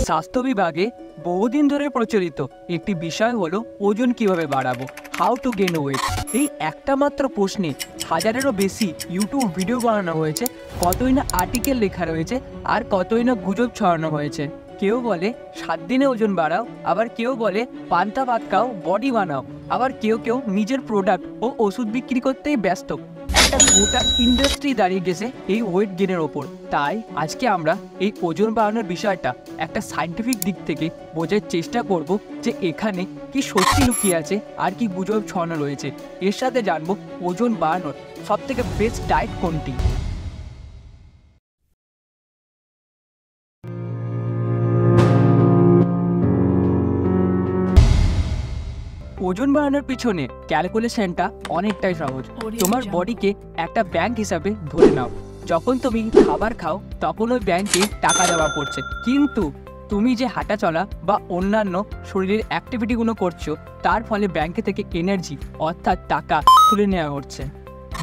স্বাস্থ্য বিভাগে বহুদিন ধরে প্রচলিত একটি বিষয় হলো ওজন কিভাবে বাড়াবো, হাউ টু গেন ওয়েট। এই একটা মাত্র প্রশ্নে হাজারেরও বেশি ইউটিউব ভিডিও বানানো হয়েছে, কতই না আর্টিকেল লেখা রয়েছে, আর কতই না গুজব ছড়ানো হয়েছে। কেউ বলে 7 দিনে ওজন বাড়াও, আবার কেউ বলে পান্তা ভাত খাও বডি বানাও, আবার কেউ কেউ নিজের প্রোডাক্ট ও ওষুধ বিক্রি করতেই ব্যস্ত। একটা গোটা ইন্ডাস্ট্রি দাঁড়িয়ে গেছে এই ওয়েট গেনের ওপর। তাই আজকে আমরা এই ওজন বাড়ানোর বিষয়টা একটা সায়েন্টিফিক দিক থেকে বোঝার চেষ্টা করব যে এখানে কি সত্যি লুকিয়ে আছে আর কি গুজব ছড়ানো রয়েছে। এর সাথে জানবো ওজন বাড়ানোর সবথেকে বেস্ট ডায়েট কোনটি। ওজন বাড়ানোর পিছনে ক্যালকুলেশনটা অনেকটাই সহজ। তোমার বডিকে একটা ব্যাংক হিসাবে ধরে নাও। যখন তুমি খাবার খাও তখন ওই ব্যাংকে টাকা দেওয়া পড়ছে, কিন্তু তুমি যে হাঁটা চলা বা অন্যান্য শরীরের অ্যাক্টিভিটিগুলো করছো তার ফলে ব্যাংকে থেকে এনার্জি অর্থাৎ টাকা তুলে নেওয়া হচ্ছে।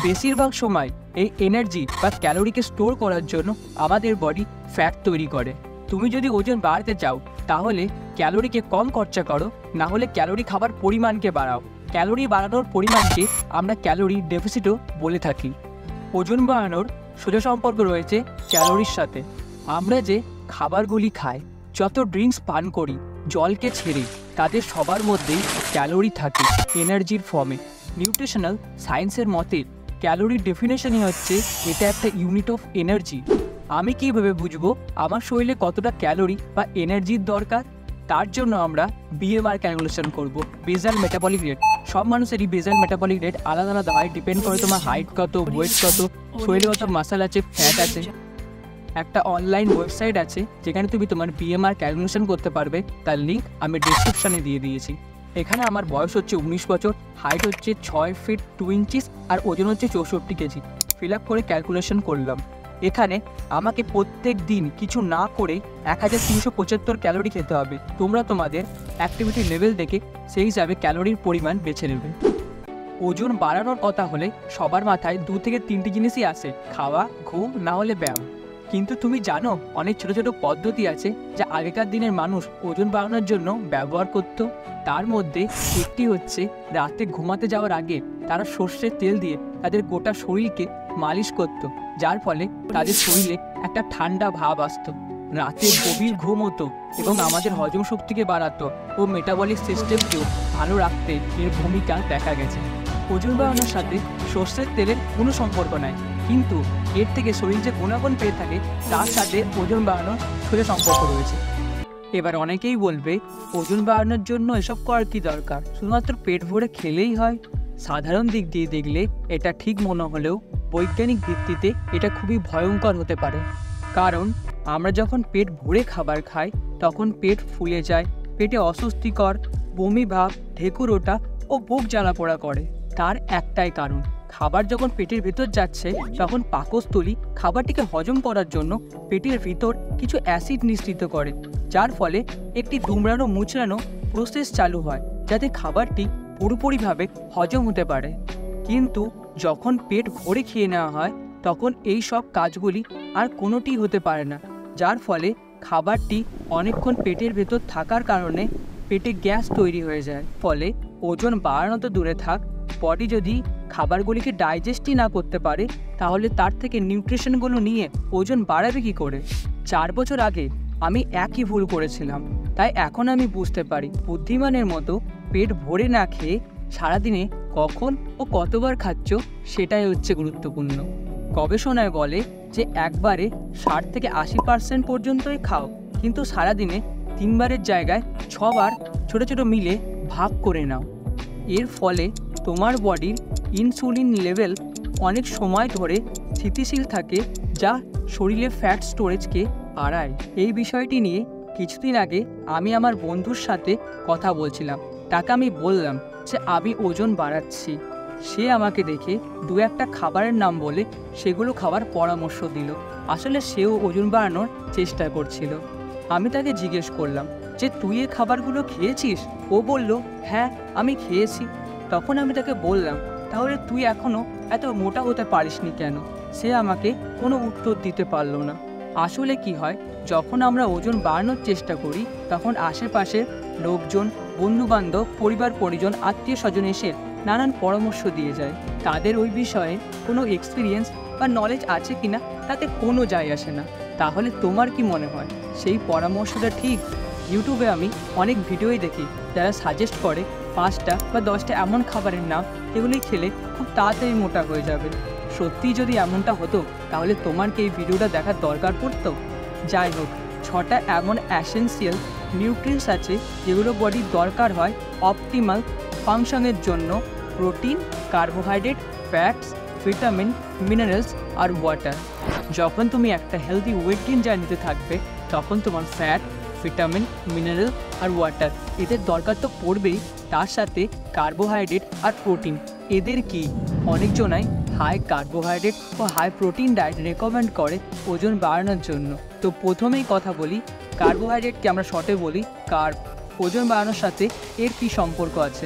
বেশিরভাগ সময় এই এনার্জি বা ক্যালোরিকে স্টোর করার জন্য আমাদের বডি ফ্যাট তৈরি করে। তুমি যদি ওজন বাড়াতে চাও তাহলে ক্যালোরিকে কম খরচা করো, না হলে ক্যালোরি খাবার পরিমাণকে বাড়াও। ক্যালোরি বাড়ানোর পরিমাণকে আমরা ক্যালোরি ডেফিসিটও বলে থাকি। ওজন বাড়ানোর সোজা সম্পর্ক রয়েছে ক্যালোরির সাথে। আমরা যে খাবারগুলি খাই, যত ড্রিঙ্কস পান করি, জলকে ছেড়ে, তাদের সবার মধ্যেই ক্যালোরি থাকে এনার্জির ফর্মে। নিউট্রিশনাল সায়েন্সের মতে ক্যালোরির ডেফিনেশনই হচ্ছে এটা একটা ইউনিট অফ এনার্জি। আমি কীভাবে বুঝবো আমার শরীরে কতটা ক্যালোরি বা এনার্জির দরকার? তার জন্য আমরা বিএমআর ক্যালকুলেশন করব, বেসাল মেটাবলিক রেট। সব মানুষেরই বেসাল মেটাবলিক রেট আলাদা আলাদা হয়, ডিপেন্ড করে তোমার হাইট কত, ওয়েট কত, শরীরে কত মাসেল আছে, ফ্যাট আছে। একটা অনলাইন ওয়েবসাইট আছে যেখানে তুমি তোমার বিএমআর ক্যালকুলেশন করতে পারবে, তার লিঙ্ক আমি ডিসক্রিপশানে দিয়ে দিয়েছি। এখানে আমার বয়স হচ্ছে 19 বছর, হাইট হচ্ছে 6 ফিট 2 ইঞ্চিস, আর ওজন হচ্ছে 64 কেজি। ফিল আপ করে ক্যালকুলেশন করলাম। এখানে আমাকে প্রত্যেক দিন কিছু না করে 1375 ক্যালোরি খেতে হবে। তোমরা তোমাদের অ্যাক্টিভিটি লেভেল দেখে সেই হিসাবে ক্যালোরির পরিমাণ বেছে নেবে। ওজন বাড়ানোর কথা হলে সবার মাথায় 2 থেকে 3টি জিনিসই আসে, খাওয়া, ঘুম, না হলে ব্যায়াম। কিন্তু তুমি জানো অনেক ছোট ছোট পদ্ধতি আছে যা আগেকার দিনের মানুষ ওজন বাড়ানোর জন্য ব্যবহার করত। তার মধ্যে একটি হচ্ছে রাতে ঘুমাতে যাওয়ার আগে তারা সর্ষের তেল দিয়ে তাদের গোটা শরীরকে মালিশ করত, যার ফলে তাদের শরীরে একটা ঠান্ডা ভাব আসতো। রাতে গভীর ঘুম হতো এবং আমাদের হজম শক্তিকে বাড়াতো ও মেটাবলিক সিস্টেমকেও ভালো রাখতে এর ভূমিকা দেখা গেছে। ওজন বাড়ানোর সাথে সর্ষের তেলের কোনো সম্পর্ক নাই, কিন্তু এর থেকে শরীর যে গুণাগুণ পেয়ে থাকে তার সাথে ওজন বাড়ানোর সোজা সম্পর্ক রয়েছে। এবার অনেকেই বলবে ওজন বাড়ানোর জন্য এসব করার কী দরকার, শুধুমাত্র পেট ভরে খেলেই হয়। সাধারণ দিক দিয়ে দেখলে এটা ঠিক মনে হলেও বৈজ্ঞানিক ভিত্তিতে এটা খুবই ভয়ঙ্কর হতে পারে। কারণ আমরা যখন পেট ভরে খাবার খাই তখন পেট ফুলে যায়, পেটে অস্বস্তিকর, বমি ভাব, ঢেকুর ওঠা ও বুক জ্বালা পোড়া করে। তার একটাই কারণ, খাবার যখন পেটের ভেতর যাচ্ছে তখন পাকস্থলী খাবারটিকে হজম করার জন্য পেটের ভিতর কিছু অ্যাসিড নিঃসৃত করে, যার ফলে একটি দুমড়ানো মুচড়ানো প্রসেস চালু হয় যাতে খাবারটি পুরোপুরিভাবে হজম হতে পারে। কিন্তু যখন পেট ভরে খেয়ে নেওয়া হয় তখন এই সব কাজগুলি আর কোনোটি হতে পারে না, যার ফলে খাবারটি অনেকক্ষণ পেটের ভেতর থাকার কারণে পেটে গ্যাস তৈরি হয়ে যায়। ফলে ওজন বাড়ানো তো দূরে থাক, বডি যদি খাবারগুলিকে ডাইজেস্টই না করতে পারে তাহলে তার থেকে নিউট্রিশনগুলো নিয়ে ওজন বাড়াবে কী করে? 4 বছর আগে আমি একই ভুল করেছিলাম, তাই এখন আমি বুঝতে পারি বুদ্ধিমানের মতো পেট ভরে না খেয়ে সারাদিনে কখন ও কতবার খাচ্ছ সেটাই হচ্ছে গুরুত্বপূর্ণ। গবেষণায় বলে যে একবারে 60 থেকে 80% পর্যন্তই খাও, কিন্তু সারাদিনে 3 বারের জায়গায় 6 বার ছোট ছোট মিলে ভাগ করে নাও। এর ফলে তোমার বডির ইনসুলিন লেভেল অনেক সময় ধরে স্থিতিশীল থাকে, যা শরীরে ফ্যাট স্টোরেজকে বাড়ায়। এই বিষয়টি নিয়ে কিছুদিন আগে আমি আমার বন্ধুর সাথে কথা বলছিলাম। তাকে আমি বললাম যে আমি ওজন বাড়াচ্ছি। সে আমাকে দেখে 2-1টা খাবারের নাম বলে সেগুলো খাবার পরামর্শ দিল। আসলে সেও ওজন বাড়ানোর চেষ্টা করছিল। আমি তাকে জিজ্ঞেস করলাম যে তুই এই খাবারগুলো খেয়েছিস? ও বলল হ্যাঁ আমি খেয়েছি। তখন আমি তাকে বললাম তাহলে তুই এখনও এত মোটা হতে পারিসনি কেন? সে আমাকে কোনো উত্তর দিতে পারল না। আসলে কি হয়, যখন আমরা ওজন বাড়ানোর চেষ্টা করি তখন আশেপাশের লোকজন, বন্ধুবান্ধব, পরিবার পরিজন, আত্মীয় স্বজন এসে নানান পরামর্শ দিয়ে যায়। তাদের ওই বিষয়ে কোনো এক্সপিরিয়েন্স বা নলেজ আছে কিনা তাতে কোনো যায় আসে না। তাহলে তোমার কি মনে হয় সেই পরামর্শটা ঠিক? ইউটিউবে আমি অনেক ভিডিওই দেখি যারা সাজেস্ট করে 5টা বা 10টা এমন খাবারের নাম যেগুলি খেলে খুব তাড়াতাড়ি মোটা হয়ে যাবে। সত্যি যদি এমনটা হতো তাহলে তোমার কি এই ভিডিওটা দেখার দরকার পড়তো? যাই হোক, 6টা এমন অ্যাসেন্সিয়াল নিউট্রিয়েন্টস আছে যেগুলো বডির দরকার হয় অপটিমাল ফাংশনের জন্য: protein, carbohydrate, fats, vitamin, minerals আর ওয়াটার। যখন তুমি একটা হেলদি ওয়েট গেইন জার্নিতে থাকবে তখন তোমার ফ্যাট, ভিটামিন, মিনারেল আর ওয়াটার এদের দরকার তো পড়বেই। তার সাথে কার্বোহাইড্রেট আর প্রোটিন, এদের কি অনেকজনাই হাই কার্বোহাইড্রেট ও হাই প্রোটিন ডায়েট রেকমেন্ড করে ওজন বাড়ানোর জন্য। তো প্রথমেই কথা বলি, কার্বোহাইড্রেটকে আমরা শর্টে বলি কার্ব। ওজন বাড়ানোর সাথে এর কী সম্পর্ক আছে?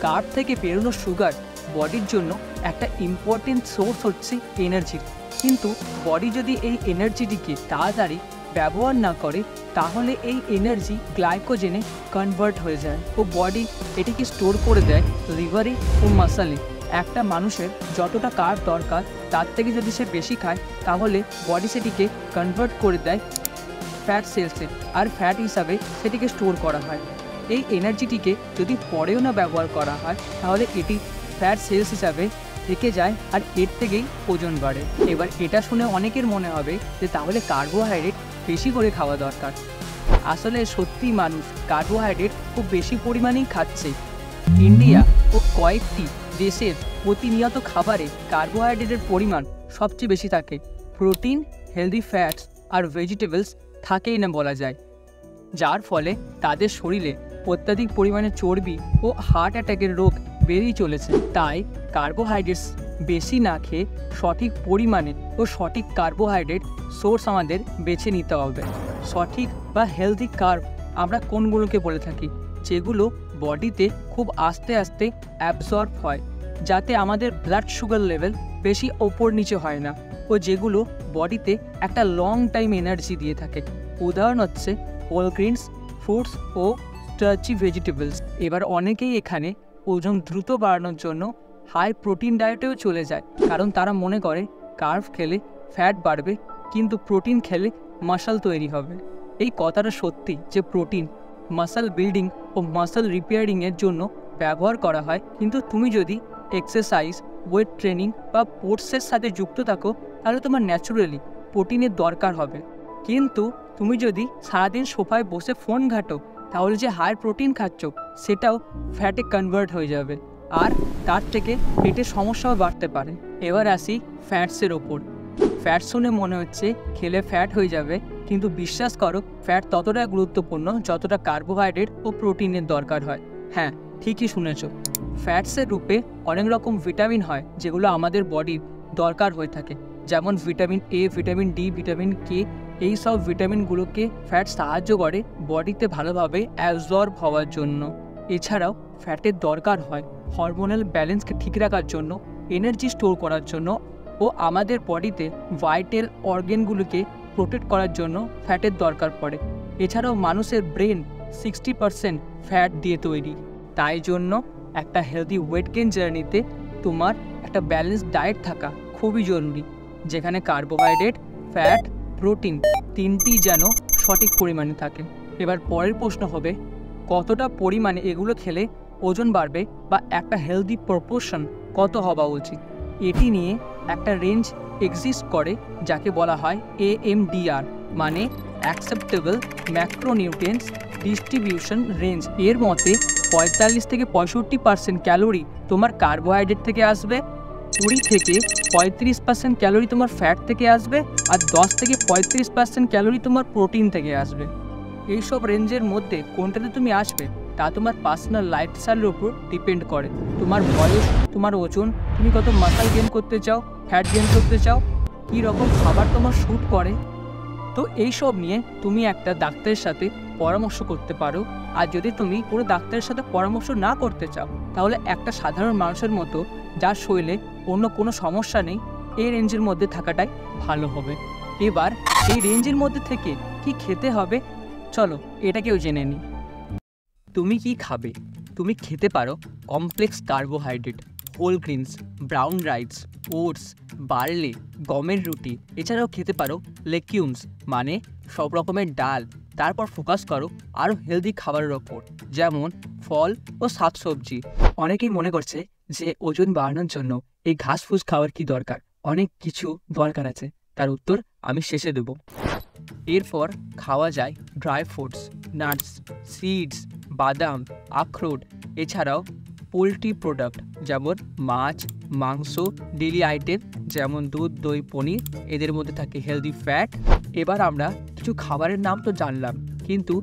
কার্ব থেকে বেরোনো সুগার বডির জন্য একটা ইম্পর্টেন্ট সোর্স হচ্ছে এনার্জির, কিন্তু বডি যদি এই এনার্জিটিকে তাড়াতাড়ি ব্যবহার না করে তাহলে এই এনার্জি গ্লাইকোজেনে কনভার্ট হয়ে যায় ও বডি এটিকে স্টোর করে দেয় লিভারে ও মাসলে। একটা মানুষের যতটা কার্ব দরকার তার থেকে যদি সে বেশি খায় তাহলে বডি সেটিকে কনভার্ট করে দেয় ফ্যাট সেলসে, আর ফ্যাট হিসাবে সেটিকে স্টোর করা হয়। এই এনার্জিটিকে যদি পরেও না ব্যবহার করা হয় তাহলে এটি ফ্যাট সেলস হিসাবে থেকে যায় আর এর থেকেই ওজন বাড়ে। এবার এটা শুনে অনেকের মনে হবে যে তাহলে কার্বোহাইড্রেট বেশি করে খাওয়া দরকার। আসলে সত্যি মানুষ কার্বোহাইড্রেট খুব বেশি পরিমাণেই খাচ্ছে। ইন্ডিয়া ও কয়েকটি দেশের প্রতিনিয়ত খাবারে কার্বোহাইড্রেটের পরিমাণ সবচেয়ে বেশি থাকে। প্রোটিন, হেলদি ফ্যাটস আর ভেজিটেবলস থাকেই না বলা যায়, যার ফলে তাদের শরীরে অত্যাধিক পরিমাণে চর্বি ও হার্ট অ্যাটাকের রোগ বেড়েই চলেছে। তাই কার্বোহাইড্রেটস বেশি না খেয়ে সঠিক পরিমাণে ও সঠিক কার্বোহাইড্রেট সোর্স আমাদের বেছে নিতে হবে। সঠিক বা হেলদি কার্ব আমরা কোনগুলোকে বলে থাকি? যেগুলো বডিতে খুব আস্তে আস্তে অ্যাবজর্ব হয়, যাতে আমাদের ব্লাড সুগার লেভেল বেশি ওপর নিচে হয় না, ও যেগুলো বডিতে একটা লং টাইম এনার্জি দিয়ে থাকে। উদাহরণ হচ্ছে হোল গ্রেনস, ফ্রুটস ও স্টার্চি ভেজিটেবলস। এবার অনেকেই এখানে ওজন দ্রুত বাড়ানোর জন্য হাই প্রোটিন ডায়েটেও চলে যায়, কারণ তারা মনে করে কার্ব খেলে ফ্যাট বাড়বে কিন্তু প্রোটিন খেলে মাসল তৈরি হবে। এই কথাটা সত্যি যে প্রোটিন মাসল বিল্ডিং ও মাসল রিপেয়ারিংয়ের জন্য ব্যবহার করা হয়, কিন্তু তুমি যদি এক্সারসাইজ, ওয়েট ট্রেনিং বা স্পোর্টসের সাথে যুক্ত থাকো তাহলে তোমার ন্যাচুরালি প্রোটিনের দরকার হবে। কিন্তু তুমি যদি সারাদিন সোফায় বসে ফোন ঘাটো তাহলে যে হাই প্রোটিন খাচ্ছ সেটাও ফ্যাটে কনভার্ট হয়ে যাবে, আর তার থেকে পেটের সমস্যাও বাড়তে পারে। এবার আসি ফ্যাটসের ওপর। ফ্যাট শুনে মনে হচ্ছে খেলে ফ্যাট হয়ে যাবে, কিন্তু বিশ্বাস করো ফ্যাট ততটা গুরুত্বপূর্ণ যতটা কার্বোহাইড্রেট ও প্রোটিনের দরকার হয়। হ্যাঁ, ঠিকই শুনেছ। ফ্যাটসের রূপে অনেক রকম ভিটামিন হয় যেগুলো আমাদের বডির দরকার হয়ে থাকে, যেমন vitamin A, vitamin D, vitamin K. এই সব ভিটামিনগুলোকে ফ্যাট সাহায্য করে বডিতে ভালোভাবে অ্যাবজর্ব হওয়ার জন্য। এছাড়াও ফ্যাটের দরকার হয় হরমোনাল ব্যালেন্সকে ঠিক রাখার জন্য, এনার্জি স্টোর করার জন্য ও আমাদের বডিতে ভাইটাল অর্গানগুলোকে প্রোটেক্ট করার জন্য ফ্যাটের দরকার পড়ে। এছাড়াও মানুষের ব্রেন 60% ফ্যাট দিয়ে তৈরি। তাই জন্য একটা হেলদি ওয়েট গেইন জার্নিতে তোমার একটা ব্যালেন্স ডায়েট থাকা খুবই জরুরি, যেখানে কার্বোহাইড্রেট, ফ্যাট, প্রোটিন তিনটি যেন সঠিক পরিমাণে থাকে। এবার পরের প্রশ্ন হবে, কতটা পরিমাণে এগুলো খেলে ওজন বাড়বে বা একটা হেলদি প্রপোর্শন কত হওয়া উচিত? এটি নিয়ে একটা রেঞ্জ এক্সিস্ট করে যাকে বলা হয় AMDR, মানে অ্যাকসেপ্টেবল ম্যাক্রোনিউট্রিয়েন্টস ডিস্ট্রিবিউশন রেঞ্জ। এর মতে 45 থেকে 65% ক্যালোরি তোমার কার্বোহাইড্রেট থেকে আসবে, 20 থেকে 35% ক্যালোরি তোমার ফ্যাট থেকে আসবে, আর 10 থেকে 35% ক্যালোরি তোমার প্রোটিন থেকে আসবে। এইসব রেঞ্জের মধ্যে কোনটাতে তুমি আসবে তা তোমার পার্সোনাল লাইফস্টাইলের উপর ডিপেন্ড করে। তোমার বয়স, তোমার ওজন, তুমি কত মাসল গেইন করতে চাও, ফ্যাট গেইন করতে চাও, কী রকম খাবার তোমার শ্যুট করে। তো এইসব নিয়ে তুমি একটা ডাক্তারের সাথে পরামর্শ করতে পারো। আর যদি তুমি কোনো ডাক্তারের সাথে পরামর্শ না করতে চাও তাহলে একটা সাধারণ মানুষের মতো যার শরীরে অন্য কোনো সমস্যা নেই এই রেঞ্জের মধ্যে থাকাটাই ভালো হবে। এবার এই রেঞ্জের মধ্যে থেকে কি খেতে হবে চলো এটাকেও জেনে নিই। তুমি কি খাবে? তুমি খেতে পারো complex carbohydrate, whole grains, brown rice, oats, barley, গমের রুটি। এছাড়াও খেতে পারো লেকিউমস মানে সব রকমের ডাল। তারপর ফোকাস করো আরও হেলদি খাবারের ওপর, যেমন ফল ও শাকসবজি। অনেকেই মনে করছে যে ওজন বাড়ানোর জন্য এই ঘাস ফুস খাওয়ার কি দরকার, অনেক কিছু দরকার আছে। তার উত্তর আমি শেষে দেব। এরপর খাওয়া যায় ড্রাই ফ্রুটস, নাটস, সিডস, বাদাম, আখরোট। এছাড়াও পোলট্রি প্রোডাক্ট যেমন মাছ, মাংস, ডেইলি আইটেম যেমন দুধ, দই, পনির, এদের মধ্যে থাকে হেলদি ফ্যাট। এবার আমরা কিছু খাবারের নাম তো জানলাম, কিন্তু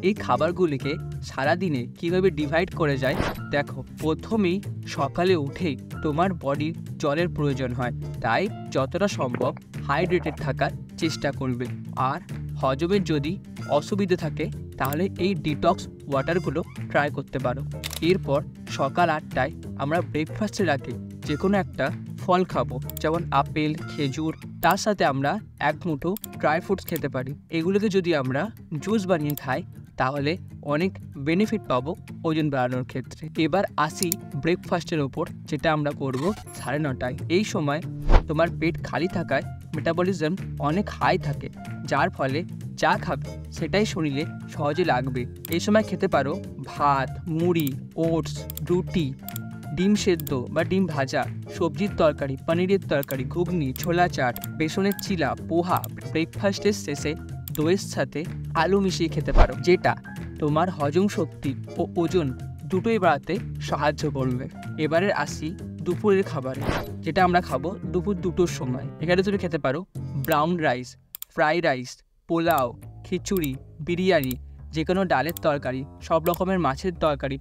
এই খাবারগুলিকে সারাদিনে কীভাবে ডিভাইড করে যায় দেখো। প্রথমেই সকালে উঠেই তোমার বডির জলের প্রয়োজন হয়, তাই যতটা সম্ভব হাইড্রেটেড থাকার চেষ্টা করবে। আর হজমের যদি অসুবিধে থাকে তাহলে এই ডিটক্স ওয়াটারগুলো ট্রাই করতে পারো। এরপর সকাল 8টায় আমরা ব্রেকফাস্টের আগে যে কোনো একটা ফল খাবো, যেমন আপেল, খেজুর। তার সাথে আমরা এক মুঠো ড্রাই ফ্রুটস খেতে পারি। এগুলোকে যদি আমরা জুস বানিয়ে খাই তাহলে অনেক বেনিফিট পাবো ওজন বাড়ানোর ক্ষেত্রে। এবার আসি ব্রেকফাস্টের ওপর, যেটা আমরা করব 9:30টায়। এই সময় তোমার পেট খালি থাকায় মেটাবলিজম অনেক হাই থাকে, যার ফলে যা খাবে সেটাই শরীরে সহজে লাগবে। এই সময় খেতে পারো ভাত, মুড়ি, ওটস, রুটি, ডিম সেদ্ধ বা ডিম ভাজা, সবজির তরকারি, পনিরের তরকারি, ঘুগনি, ছোলা চাট, বেসনের চিলা, পোহা। ব্রেকফাস্টের শেষে দইয়ের সাথে আলু মিশিয়ে খেতে পারো, যেটা তোমার হজম শক্তি ও ওজন দুটোই বাড়াতে সাহায্য করবে। এবারে আসি দুপুরের খাবারে, যেটা আমরা খাবো দুপুর 2টোর সময়। এখানে তুমি খেতে পারো brown rice, fry rice, pulao, khichdi, biryani, যে কোনো ডালের তরকারি, সব রকমের মাছের তরকারি,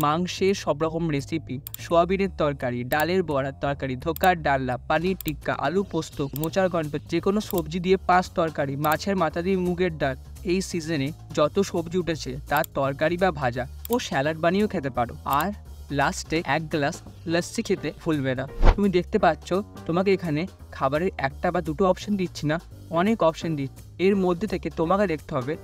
মাংসের সব রকম রেসিপি, সোয়াবিনের তরকারি, ডালের বড়ার তরকারি, ধোকার ডালনা, পানির টিক্কা, আলু পোস্ত, মোচার ঘন্ট, যে কোনো সবজি দিয়ে পাঁচ তরকারি, মাছের মাথা দিয়ে মুগের ডাল। এই সিজনে যত সবজি উঠেছে তার তরকারি বা ভাজা ও স্যালাড বানিয়েও খেতে পারো। আর লাস্টে 1 গ্লাস লস্যি খেতে ভুলবে না। তুমি দেখতে পাচ্ছ তোমাকে এখানে খাবারের একটা বা দুটো অপশন দিচ্ছি না, অনেক অপশন দিচ্ছি। এর মধ্যে থেকে তোমাকে দেখতে হবে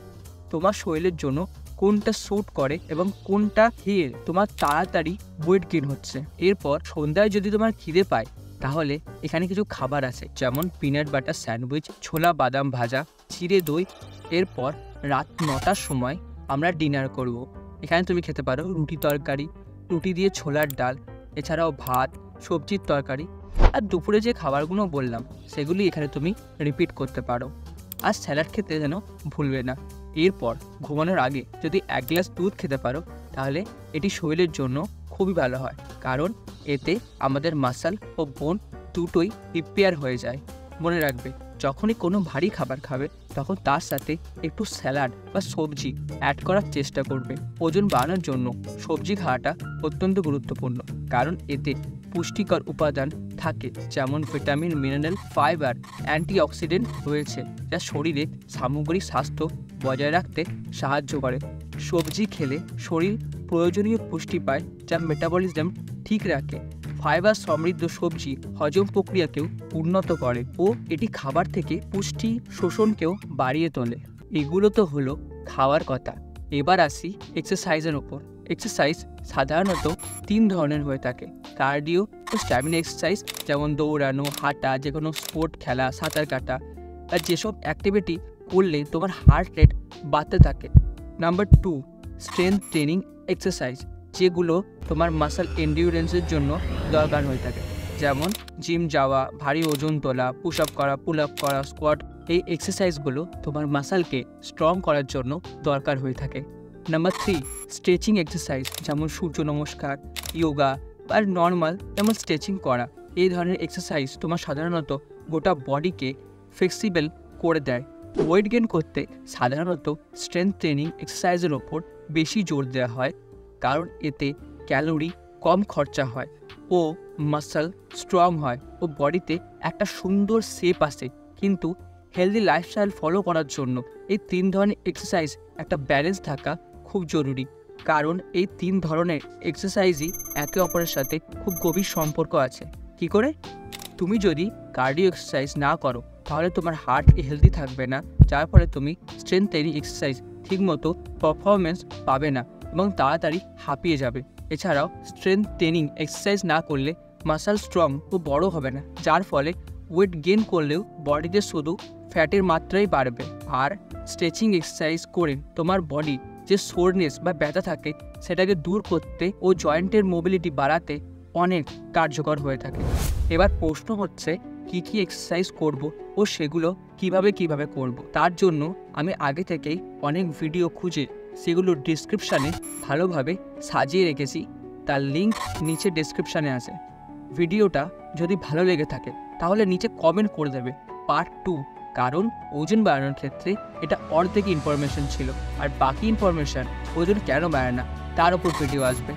তোমার শরীরের জন্য কোনটা স্যুট করে এবং কোনটা খেয়ে তোমার তাড়াতাড়ি ওয়েট গেইন হচ্ছে। এরপর সন্ধ্যায় যদি তোমার খিদে পায় তাহলে এখানে কিছু খাবার আছে, যেমন পিনাট বাটার স্যান্ডউইচ, ছোলা বাদাম ভাজা, চিড়ে দই। এরপর রাত 9টার সময় আমরা ডিনার করব। এখানে তুমি খেতে পারো রুটি তরকারি, রুটি দিয়ে ছোলার ডাল, এছাড়াও ভাত, সবজির তরকারি। আর দুপুরে যে খাবারগুলো বললাম সেগুলি এখানে তুমি রিপিট করতে পারো। আর স্যালাড খেতে যেন ভুলবে না। এরপর ঘুমানোর আগে যদি 1 গ্লাস দুধ খেতে পারো তাহলে এটি শরীরের জন্য খুবই ভালো হয়, কারণ এতে আমাদের মাসল ও বোন দুটোই রিপেয়ার হয়ে যায়। মনে রাখবে, যখনই কোনো ভারী খাবার খাবে তখন তার সাথে একটু স্যালাড বা সবজি অ্যাড করার চেষ্টা করবে। ওজন বাড়ানোর জন্য সবজি খাওয়াটা অত্যন্ত গুরুত্বপূর্ণ, কারণ এতে পুষ্টিকর উপাদান থাকে, যেমন ভিটামিন, মিনারেল, ফাইবার, অ্যান্টিঅক্সিডেন্ট রয়েছে, যা শরীরে সামগ্রিক স্বাস্থ্য বজায় রাখতে সাহায্য করে। সবজি খেলে শরীর প্রয়োজনীয় পুষ্টি পায়, যা মেটাবলিজম ঠিক রাখে। ফাইবার সমৃদ্ধ সবজি হজম প্রক্রিয়াকেও উন্নত করে ও এটি খাবার থেকে পুষ্টি শোষণকেও বাড়িয়ে তোলে। এগুলো তো হলো খাওয়ার কথা। এবার আসি এক্সারসাইজের ওপর। এক্সারসাইজ সাধারণত 3 ধরনের হয়ে থাকে, কার্ডিও ও স্ট্যামিনা এক্সারসাইজ, যেমন দৌড়ানো, হাঁটা, যে কোনো স্পোর্ট খেলা, সাঁতার কাটা, আর যেসব অ্যাক্টিভিটি করলে তোমার হার্ট রেট বাড়তে থাকে। নাম্বার 2, স্ট্রেংথ ট্রেনিং এক্সারসাইজ, যেগুলো তোমার মাসল এন্ডিউরেন্সের জন্য দরকার হয়ে থাকে, যেমন জিম যাওয়া, ভারী ওজন তোলা, পুশ আপ করা, পুল আপ করা, স্কোয়াট। এই এক্সারসাইজগুলো তোমার মাসলকে স্ট্রং করার জন্য দরকার হয়ে থাকে। নাম্বার 3, স্ট্রেচিং এক্সারসাইজ, যেমন সূর্য নমস্কার, ইয়োগা আর নর্মাল যেমন স্ট্রেচিং করা। এই ধরনের এক্সারসাইজ তোমার সাধারণত গোটা বডিকে ফ্লেক্সিবল করে দেয়। ওয়েট গেইন করতে সাধারণত স্ট্রেংথ ট্রেনিং এক্সারসাইজের ওপর বেশি জোর দেওয়া হয়, কারণ এতে ক্যালোরি কম খরচা হয় ও মাসল স্ট্রং হয় ও বডিতে একটা সুন্দর শেপ আসে। কিন্তু হেলদি লাইফস্টাইল ফলো করার জন্য এই 3 ধরনের এক্সারসাইজ একটা ব্যালেন্স থাকা খুব জরুরি, কারণ এই 3 ধরনের এক্সারসাইজই একে অপরের সাথে খুব গভীর সম্পর্ক আছে। কি করে? তুমি যদি কার্ডিও এক্সারসাইজ না করো তাহলে তোমার হার্ট হেলদি থাকবে না, যার ফলে তুমি স্ট্রেংথ ট্রেনিং এক্সারসাইজ ঠিকমতো পারফরমেন্স পাবে না এবং তাড়াতাড়ি হাঁপিয়ে যাবে। এছাড়াও স্ট্রেংথ ট্রেনিং এক্সারসাইজ না করলে মাসল স্ট্রং ও বড় হবে না, যার ফলে ওয়েট গেইন করলেও বডিতে শুধু ফ্যাটের মাত্রাই বাড়বে। আর স্ট্রেচিং এক্সারসাইজ করে তোমার বডি যে সোরনেস বা ব্যথা থাকে সেটাকে দূর করতে ও জয়েন্টের মোবিলিটি বাড়াতে অনেক কার্যকর হয়ে থাকে। এবার প্রশ্ন হচ্ছে কি কি এক্সারসাইজ করব ও সেগুলো কিভাবে করব। তার জন্য আমি আগে থেকেই অনেক ভিডিও খুঁজে সেগুলো ডিসক্রিপশানে ভালোভাবে সাজিয়ে রেখেছি, তার লিঙ্ক নিচে ডিসক্রিপশানে আছে। ভিডিওটা যদি ভালো লেগে থাকে তাহলে নিচে কমেন্ট করে দেবে পার্ট 2, কারণ ওজন বাড়ানোর ক্ষেত্রে এটা অর্ধেক ইনফরমেশন ছিল, আর বাকি ইনফরমেশান ওজন কেন বাড়ে না তার উপর ভিডিও আসবে।